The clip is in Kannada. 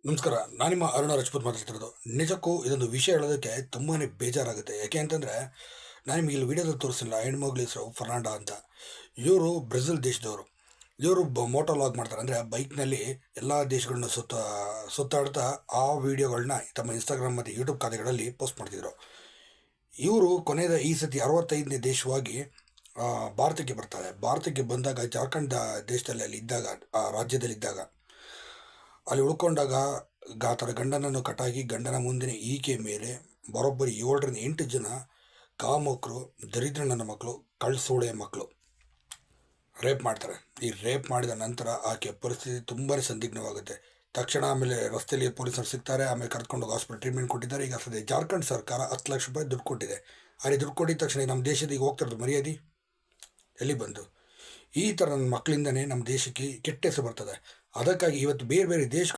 ನಮಸ್ಕಾರ. ನಾನು ನಿಮ್ಮ ಅರುಣ ರಾಜ್ಪೂತ್ ಮಾತಾಡ್ತಿರೋದು. ನಿಜಕ್ಕೂ ಇದೊಂದು ವಿಷಯ ಹೇಳೋದಕ್ಕೆ ತುಂಬಾ ಬೇಜಾರಾಗುತ್ತೆ. ಯಾಕೆ ಅಂತಂದರೆ, ನಾನು ನಿಮಗೆ ಇಲ್ಲಿ ವಿಡಿಯೋದಲ್ಲಿ ತೋರಿಸಿಲ್ಲ. ಹೆಣ್ಮಗ್ಳ ಹೆಸರು ಫರ್ನಾಂಡ ಅಂತ. ಇವರು ಬ್ರೆಜಿಲ್ ದೇಶದವರು. ಇವರು ಮೋಟೋ ಲಾಗ್ ಮಾಡ್ತಾರೆ. ಅಂದರೆ ಬೈಕ್ನಲ್ಲಿ ಎಲ್ಲ ದೇಶಗಳನ್ನ ಸುತ್ತಾಡ್ತಾ ಆ ವಿಡಿಯೋಗಳನ್ನ ತಮ್ಮ ಇನ್ಸ್ಟಾಗ್ರಾಮ್ ಮತ್ತು ಯೂಟ್ಯೂಬ್ ಖಾತೆಗಳಲ್ಲಿ ಪೋಸ್ಟ್ ಮಾಡ್ತಿದ್ರು. ಇವರು ಕೊನೆಯದ ಈ ಸತಿ 65ನೇ ದೇಶವಾಗಿ ಭಾರತಕ್ಕೆ ಬರ್ತಾರೆ. ಭಾರತಕ್ಕೆ ಬಂದಾಗ ಜಾರ್ಖಂಡ್ ದೇಶದಲ್ಲಿ ಅಲ್ಲಿ ಇದ್ದಾಗ, ಆ ರಾಜ್ಯದಲ್ಲಿದ್ದಾಗ ಅಲ್ಲಿ ಉಳ್ಕೊಂಡಾಗ ಥರ ಗಂಡನನ್ನು ಕಟ್ಟಾಗಿ ಗಂಡನ ಮುಂದಿನ ಈಕೆ ಮೇಲೆ ಬರೋಬ್ಬರಿ 7ರಿಂದ 8 ಜನ ಕಾಮುಕರು, ದರಿದ್ರಣ್ಣನ ಮಕ್ಕಳು, ಕಳ್ಸೋಳೆಯ ಮಕ್ಕಳು ರೇಪ್ ಮಾಡ್ತಾರೆ. ಈ ರೇಪ್ ಮಾಡಿದ ನಂತರ ಆಕೆ ಪರಿಸ್ಥಿತಿ ತುಂಬಾ ಸಂದಿಗ್ಧವಾಗುತ್ತೆ. ತಕ್ಷಣ ಆಮೇಲೆ ರಸ್ತೆಯಲ್ಲಿ ಪೊಲೀಸರು ಸಿಗ್ತಾರೆ. ಆಮೇಲೆ ಕರ್ಕೊಂಡೋಗಿ ಹಾಸ್ಪಿಟಲ್ ಟ್ರೀಟ್ಮೆಂಟ್ ಕೊಟ್ಟಿದ್ದಾರೆ. ಈಗ ಸದ್ಯ ಜಾರ್ಖಂಡ್ ಸರ್ಕಾರ 10 ಲಕ್ಷ ರೂಪಾಯಿ ದುಡ್ಡು ಕೊಟ್ಟಿದೆ. ಅಲ್ಲಿ ದುಡ್ಡು ಕೊಟ್ಟಿದ ತಕ್ಷಣ ನಮ್ಮ ದೇಶದ ಈಗ ಹೋಗ್ತಿರೋದು ಮರ್ಯಾದೆ ಎಲ್ಲಿ ಬಂತು? ಈ ಥರ ನನ್ನ ಮಕ್ಕಳಿಂದನೇ ನಮ್ಮ ದೇಶಕ್ಕೆ ಕೆಟ್ಟ ಹೆಸರು ಬರ್ತದೆ. ಅದಕ್ಕಾಗಿ ಇವತ್ತು ಬೇರೆ ಬೇರೆ ದೇಶಗಳು